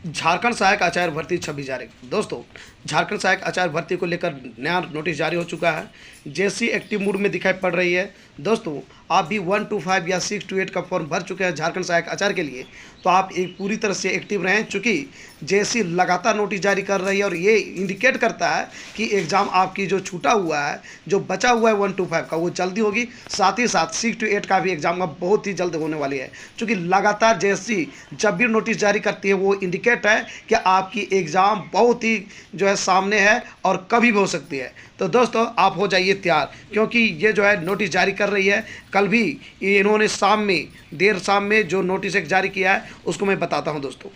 झारखंड सहायक आचार्य भर्ती 26 जारी। दोस्तों, झारखंड सहायक आचार्य भर्ती को लेकर नया नोटिस जारी हो चुका है। जैसी एक्टिव मूड में दिखाई पड़ रही है। दोस्तों, आप भी 1 to 5 या 6 to 8 का फॉर्म भर चुके हैं झारखंड सहायक आचार्य के लिए, तो आप एक पूरी तरह से एक्टिव रहें, चूँकि जैसी लगातार नोटिस जारी कर रही है और ये इंडिकेट करता है कि एग्ज़ाम आपकी जो छूटा हुआ है, जो बचा हुआ है 1 to 5 का, वो जल्दी होगी। साथ ही साथ 6 to 8 का भी एग्ज़ाम का बहुत ही जल्द होने वाली है, चूँकि लगातार जैसी जब भी नोटिस जारी करती है वो इंडिकेट है कि आपकी एग्ज़ाम बहुत ही जो है सामने है और कभी भी हो सकती है। तो दोस्तों, आप हो जाइए तैयार, क्योंकि ये जो है नोटिस जारी कर रही है। कल भी इन्होंने देर शाम में जो नोटिस एक जारी किया है उसको मैं बताता हूं। दोस्तों,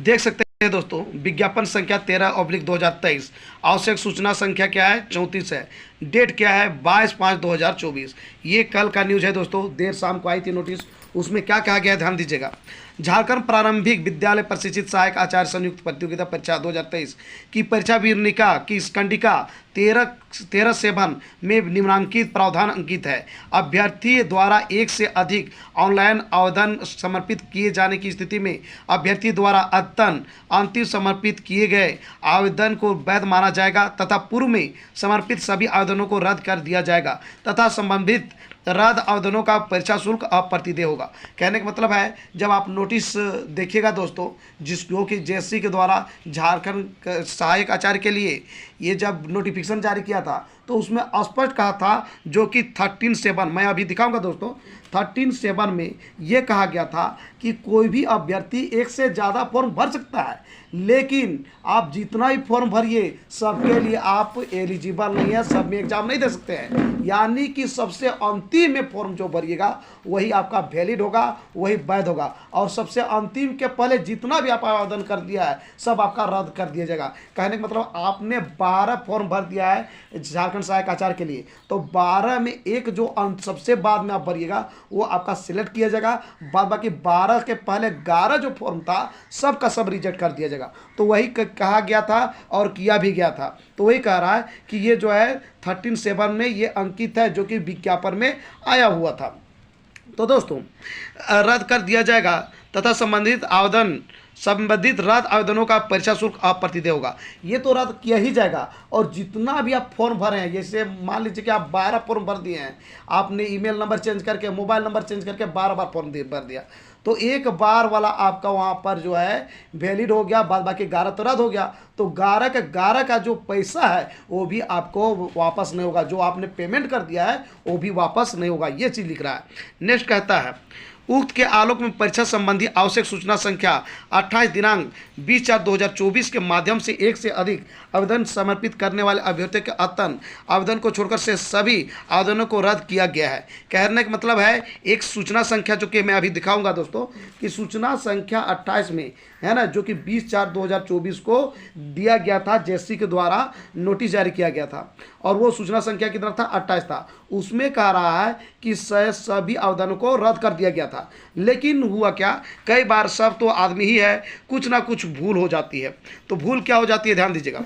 देख सकते हैं दोस्तों, विज्ञापन संख्या 13/2023, आवश्यक सूचना संख्या क्या है 34 है, डेट क्या है 22/5/2024। ये कल का न्यूज़ है दोस्तों, देर शाम को आई थी नोटिस। उसमें क्या कहा गया है ध्यान दीजिएगा। झारखंड प्रारंभिक विद्यालय प्रशिक्षित सहायक आचार्य संयुक्त प्रतियोगिता परीक्षा 2023 की परीक्षा विवरणिका की स्कंडिका 13/7 में निम्नांकित प्रावधान अंकित है। अभ्यर्थी द्वारा एक से अधिक ऑनलाइन आवेदन समर्पित किए जाने की स्थिति में अभ्यर्थी द्वारा अंतिम समर्पित किए गए आवेदन को वैध माना जाएगा तथा पूर्व में समर्पित सभी आवेदनों को रद्द कर दिया जाएगा तथा संबंधित रद्द आवेदनों का परीक्षा शुल्क अप्रतिदेय होगा। कहने का मतलब है, जब आप नोटिस देखिएगा दोस्तों, जो कि जेएससी के द्वारा झारखंड सहायक आचार्य के लिए ये जब नोटिफिकेशन जारी किया था, तो उसमें स्पष्ट कहा था, जो कि 13/7 मैं अभी दिखाऊंगा दोस्तों, 13/7 में ये कहा गया था कि कोई भी अभ्यर्थी एक से ज़्यादा फॉर्म भर सकता है, लेकिन आप जितना ही फॉर्म भरिए सबके लिए आप एलिजिबल नहीं है, सब में एग्जाम नहीं दे सकते हैं। यानी कि सबसे अंतिम में फॉर्म जो भरिएगा वही आपका वैलिड होगा, वही वैध होगा, और सबसे अंतिम के पहले जितना भी आप आवेदन कर दिया है सब आपका रद्द कर दिया जाएगा। कहने का मतलब, आपने 12 फॉर्म भर दिया है झारखंड सहायक आचार्य के लिए, तो 12 में एक जो सबसे बाद में आप भरिएगा वो आपका सिलेक्ट किया जाएगा। बाद बाकी 12 के पहले 11 जो फॉर्म था सबका सब रिजेक्ट कर दिया जाएगा। तो वही कहा गया था और किया भी गया था। तो वही कह रहा है कि ये जो है 13/7 में ये अंकित है, जो कि विज्ञापन में आया हुआ था। तो दोस्तों, रद्द कर दिया जाएगा तथा संबंधित रद्द आवेदनों का परीक्षा शुल्क अप्रतिदेय होगा। ये तो रद्द किया ही जाएगा, और जितना भी आप फॉर्म भरे हैं, जैसे मान लीजिए कि आप 12 फॉर्म भर दिए हैं, आपने ईमेल नंबर चेंज करके, मोबाइल नंबर चेंज करके 12 बार फॉर्म भर दिया, तो एक बार वाला आपका वहाँ पर जो है वैलिड हो गया, बाद बाकी 11 तो रद्द हो गया। तो 11 का जो पैसा है वो भी आपको वापस नहीं होगा, जो आपने पेमेंट कर दिया है वो भी वापस नहीं होगा। ये चीज़ लिख रहा है। नेक्स्ट कहता है, उक्त के आलोक में परीक्षा संबंधी आवश्यक सूचना संख्या 28 दिनांक 20/4/2024 के माध्यम से एक से अधिक आवेदन समर्पित करने वाले अभ्यर्थियों के आवेदन को छोड़कर से सभी आवेदनों को रद्द किया गया है। कहने का मतलब है, एक सूचना संख्या जो कि मैं अभी दिखाऊंगा दोस्तों, कि सूचना संख्या 28 में है ना, जो कि 20/4/2024 को दिया गया था, जेएससी के द्वारा नोटिस जारी किया गया था, और वो सूचना संख्या कितना था 28 था। उसमें कह रहा है कि सभी आवेदनों को रद्द कर दिया गया था। लेकिन हुआ क्या, कई बार सब तो आदमी ही है, कुछ ना कुछ भूल हो जाती है। तो भूल क्या हो जाती है, ध्यान दीजिएगा।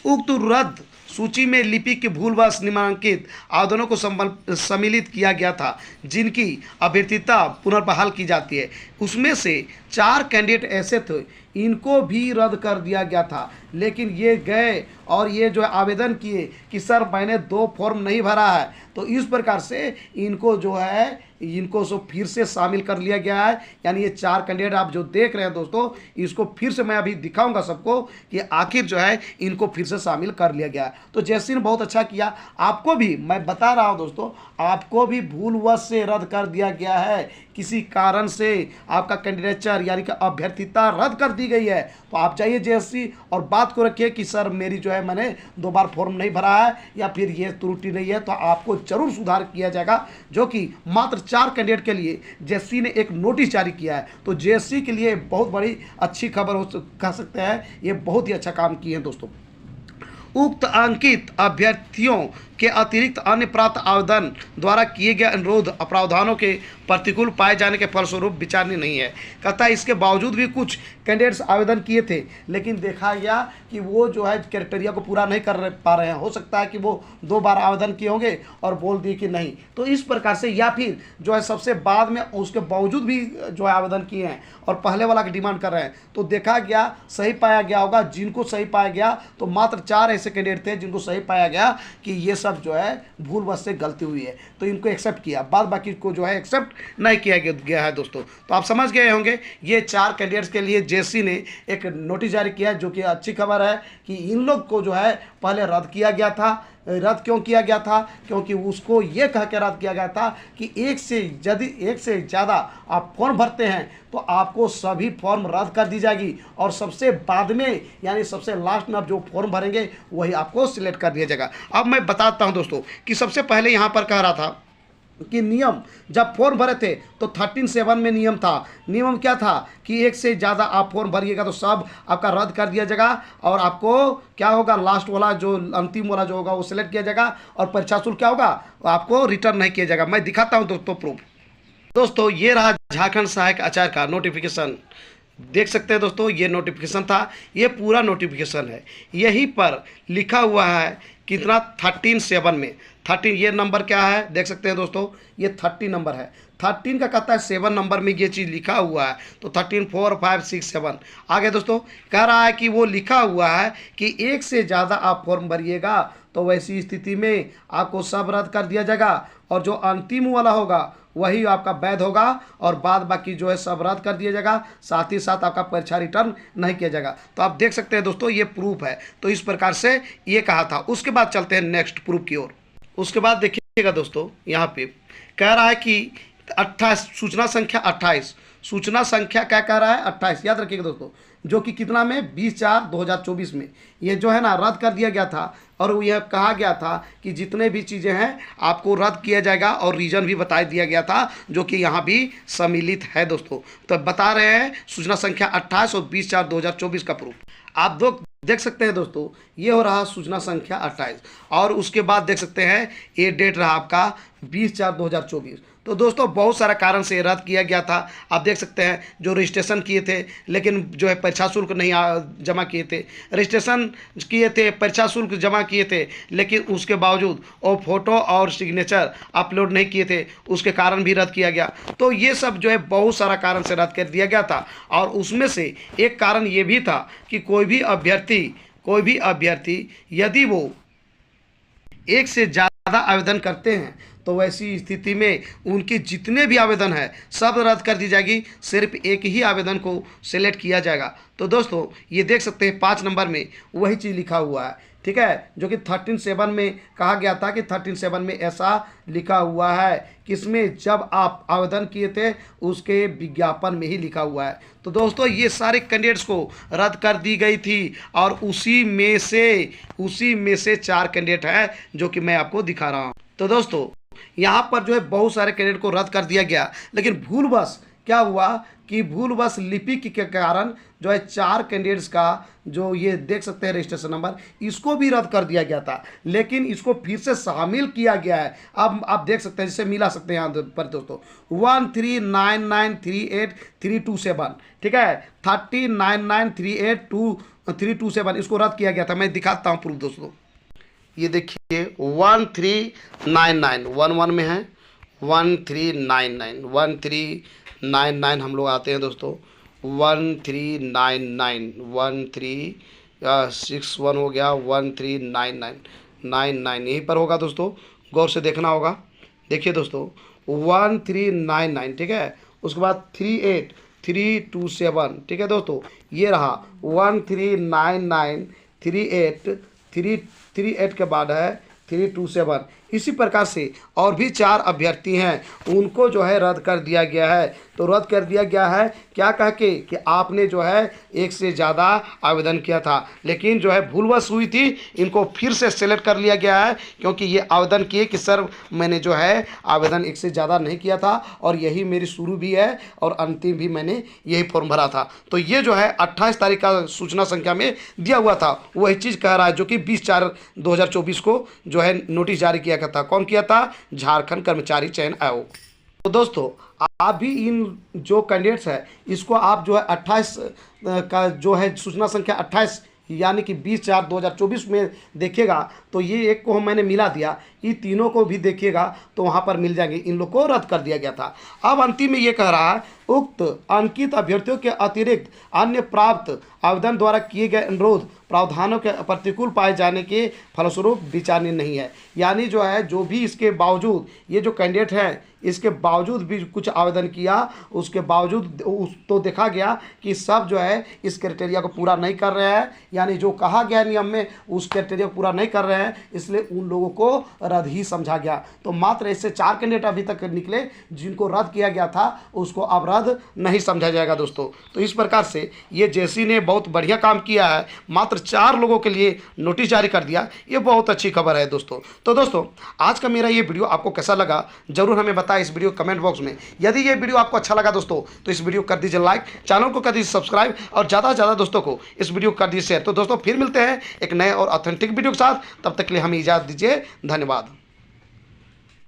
उक्त रद्द सूची में लिपि के भूलवश निम्नांकित आवेदनों को सम्मिलित किया गया था, जिनकी अभ्यर्थता पुनर्बहाल की जाती है। उसमें से 4 कैंडिडेट ऐसे थे, इनको भी रद्द कर दिया गया था, लेकिन ये गए और ये जो आवेदन किए कि सर मैंने 2 फॉर्म नहीं भरा है, तो इस प्रकार से इनको जो है इनको सो फिर से शामिल कर लिया गया है। यानी ये 4 कैंडिडेट आप जो देख रहे हैं दोस्तों, इसको फिर से मैं अभी दिखाऊंगा सबको कि आखिर जो है इनको फिर से शामिल कर लिया गया है। तो जैसी ने बहुत अच्छा किया, आपको भी मैं बता रहा हूं दोस्तों, आपको भी भूलवश से रद्द कर दिया गया है, किसी कारण से आपका कैंडिडेचर यानी कि अभ्यर्थिता रद्द कर दी गई है, तो आप जाइए जेएससी और बात को रखिए कि सर मेरी जो है मैंने 2 बार फॉर्म नहीं भरा है या फिर ये त्रुटि नहीं है, तो आपको जरूर सुधार किया जाएगा। जो कि मात्र 4 कैंडिडेट के लिए जेएससी ने एक नोटिस जारी किया है। तो जेएससी के लिए बहुत बड़ी अच्छी खबर हो, कह सकते हैं ये बहुत ही अच्छा काम किए हैं दोस्तों। उक्त अंकित अभ्यर्थियों के अतिरिक्त अन्य प्राप्त आवेदन द्वारा किए गए अनुरोध प्रावधानों के प्रतिकूल पाए जाने के फलस्वरूप विचारणीय नहीं है। कहता है इसके बावजूद भी कुछ कैंडिडेट्स आवेदन किए थे, लेकिन देखा गया कि वो जो है क्राइटेरिया को पूरा नहीं कर पा रहे हैं। हो सकता है कि वो 2 बार आवेदन किए होंगे और बोल दिए कि नहीं, तो इस प्रकार से, या फिर जो है सबसे बाद में उसके बावजूद भी जो है आवेदन किए हैं और पहले वाला की डिमांड कर रहे हैं, तो देखा गया सही पाया गया होगा। जिनको सही पाया गया तो मात्र 4 ऐसे कैंडिडेट थे जिनको सही पाया गया कि ये सब जो है भूलवश से गलती हुई है, तो इनको एक्सेप्ट किया, बाद बाकी को जो है एक्सेप्ट नहीं किया गया है दोस्तों। तो आप समझ गए होंगे ये 4 कैंडिडेट्स के लिए जेसी ने एक नोटिस जारी किया, जो कि अच्छी खबर है कि इन लोग को जो है पहले रद्द किया गया था। रद्द क्यों किया गया था? क्योंकि उसको ये कह के रद्द किया गया था कि यदि एक से ज़्यादा आप फॉर्म भरते हैं तो आपको सभी फॉर्म रद्द कर दी जाएगी, और सबसे बाद में यानी सबसे लास्ट में आप जो फॉर्म भरेंगे वही आपको सिलेक्ट कर दिया जाएगा। अब मैं बताता हूं दोस्तों कि सबसे पहले यहाँ पर कह रहा था कि नियम जब फॉर्म भरे थे तो 13(7) में नियम था। नियम क्या था कि एक से ज़्यादा आप फॉर्म भरिएगा तो सब आपका रद्द कर दिया जाएगा, और आपको क्या होगा, लास्ट वाला जो अंतिम वाला जो होगा वो सिलेक्ट किया जाएगा, और परीक्षा शुल्क क्या होगा, आपको रिटर्न नहीं किया जाएगा। मैं दिखाता हूं दोस्तों प्रूफ। दोस्तों ये रहा झारखंड सहायक आचार्य का नोटिफिकेशन, देख सकते हैं दोस्तों, ये नोटिफिकेशन था, ये पूरा नोटिफिकेशन है। यहीं पर लिखा हुआ है कितना, 13(7) में 13, ये नंबर क्या है देख सकते हैं दोस्तों, ये 30 नंबर है। 13 का कहता है 7 नंबर में ये चीज़ लिखा हुआ है, तो 13, 4, 5, 6, 7 आगे दोस्तों कह रहा है कि वो लिखा हुआ है कि एक से ज़्यादा आप फॉर्म भरिएगा तो वैसी स्थिति में आपको सब रद्द कर दिया जाएगा, और जो अंतिम वाला होगा वही आपका वैध होगा, और बाद बाकी जो है सब रद्द कर दिया जाएगा, साथ ही साथ आपका परीक्षा रिटर्न नहीं किया जाएगा। तो आप देख सकते हैं दोस्तों ये प्रूफ है। तो इस प्रकार से ये कहा था। उसके बाद चलते हैं नेक्स्ट प्रूफ की ओर। उसके बाद देखिएगा दोस्तों यहाँ पे कह रहा है कि 28 सूचना संख्या 28, सूचना संख्या क्या कह रहा है 28, याद रखिएगा दोस्तों, जो कि कितना में 20/4/2024 में ये जो है ना रद्द कर दिया गया था, और यह कहा गया था कि जितने भी चीज़ें हैं आपको रद्द किया जाएगा, और रीज़न भी बता दिया गया था जो कि यहाँ भी सम्मिलित है दोस्तों। तो बता रहे हैं सूचना संख्या 28 और 20/4/2024 का प्रूफ। आप देख सकते हैं दोस्तों, ये हो रहा सूचना संख्या 28, और उसके बाद देख सकते हैं ये डेट रहा आपका 20/4/2024। तो दोस्तों बहुत सारा कारण से रद्द किया गया था। आप देख सकते हैं जो रजिस्ट्रेशन किए थे लेकिन जो है परीक्षा शुल्क नहीं जमा किए थे, रजिस्ट्रेशन किए थे, परीक्षा शुल्क जमा किए थे, लेकिन उसके बावजूद वो फोटो और सिग्नेचर अपलोड नहीं किए थे, उसके कारण भी रद्द किया गया। तो ये सब जो है बहुत सारा कारण से रद्द कर दिया गया था, और उसमें से एक कारण ये भी था कि कोई भी अभ्यर्थी यदि वो एक से ज़्यादा आवेदन करते हैं तो वैसी स्थिति में उनके जितने भी आवेदन है सब रद्द कर दी जाएगी, सिर्फ एक ही आवेदन को सिलेक्ट किया जाएगा। तो दोस्तों ये देख सकते हैं 5 नंबर में वही चीज़ लिखा हुआ है, ठीक है, जो कि 13(7) में कहा गया था कि 13(7) में ऐसा लिखा हुआ है, किसमें जब आप आवेदन किए थे उसके विज्ञापन में ही लिखा हुआ है। तो दोस्तों ये सारे कैंडिडेट्स को रद्द कर दी गई थी, और उसी में से 4 कैंडिडेट हैं जो कि मैं आपको दिखा रहा हूँ। तो दोस्तों यहाँ पर जो है बहुत सारे कैंडिडेट को रद्द कर दिया गया, लेकिन भूलवश क्या हुआ कि भूलवश लिपि के कारण जो है 4 कैंडिडेट्स का जो ये देख सकते हैं रजिस्ट्रेशन नंबर, इसको भी रद्द कर दिया गया था, लेकिन इसको फिर से शामिल किया गया है। अब आप देख सकते हैं, जिसे मिला सकते हैं यहाँ पर दोस्तों 1399383227, ठीक है, 1399382327 इसको रद्द किया गया था। मैं दिखाता हूँ प्रूफ दोस्तों, ये देखिए 1399 में है, 1399 हम लोग आते हैं दोस्तों, 1399 हो गया, 1399 यहीं पर होगा दोस्तों, गौर से देखना होगा। देखिए दोस्तों 1399, ठीक है, उसके बाद 38327, ठीक है दोस्तों, ये रहा 13993838 के बाद है 327, इसी प्रकार से और भी 4 अभ्यर्थी हैं, उनको जो है रद्द कर दिया गया है। तो रद्द कर दिया गया है क्या कह के कि आपने जो है एक से ज़्यादा आवेदन किया था, लेकिन जो है भूलवश हुई थी, इनको फिर से सेलेक्ट कर लिया गया है क्योंकि ये आवेदन किए कि सर मैंने जो है आवेदन एक से ज़्यादा नहीं किया था और यही मेरी शुरू भी है और अंतिम भी मैंने यही फॉर्म भरा था। तो ये जो है 28 तारीख का सूचना संख्या में दिया हुआ था, वही चीज़ कह रहा है जो कि 20/4/2024 को जो है नोटिस जारी किया गया था। कौन किया था? झारखंड कर्मचारी चयन आयोग। तो दोस्तों आप भी इन जो कैंडिडेट्स है इसको आप जो है 28 का जो है सूचना संख्या 28 यानी कि 20/4/2024 में देखिएगा तो ये एक को मैंने मिला दिया, ये तीनों को भी देखिएगा तो वहाँ पर मिल जाएंगे। इन लोग को रद्द कर दिया गया था। अब अंतिम में ये कह रहा है उक्त अंकित अभ्यर्थियों के अतिरिक्त अन्य प्राप्त आवेदन द्वारा किए गए अनुरोध प्रावधानों के प्रतिकूल पाए जाने के फलस्वरूप विचारणीय नहीं है। यानी जो है जो भी इसके बावजूद ये जो कैंडिडेट हैं इसके बावजूद भी कुछ आवेदन किया, उसके बावजूद तो देखा गया कि सब जो है इस क्राइटेरिया को पूरा नहीं कर रहे हैं, यानी जो कहा गया नियम में उस क्राइटेरिया को पूरा नहीं कर रहे हैं, इसलिए उन लोगों को रद्द ही समझा गया। तो मात्र इससे 4 कैंडिडेट अभी तक निकले जिनको रद्द किया गया था, उसको अब रद्द नहीं समझा जाएगा दोस्तों। तो इस प्रकार से ये जेसी ने बहुत बढ़िया काम किया है, मात्र 4 लोगों के लिए नोटिस जारी कर दिया, ये बहुत अच्छी खबर है दोस्तों। तो दोस्तों आज का मेरा ये वीडियो आपको कैसा लगा जरूर हमें बताएं इस वीडियो कमेंट बॉक्स में। यदि ये वीडियो आपको अच्छा लगा दोस्तों तो इस वीडियो कर दीजिए लाइक, चैनल को कर दीजिए सब्सक्राइब और ज़्यादा से ज़्यादा दोस्तों को इस वीडियो कर दीजिए शेयर। तो दोस्तों फिर मिलते हैं एक नए और ऑथेंटिक वीडियो के साथ, तब तक के लिए हमें इजाज़त दीजिए। धन्यवाद।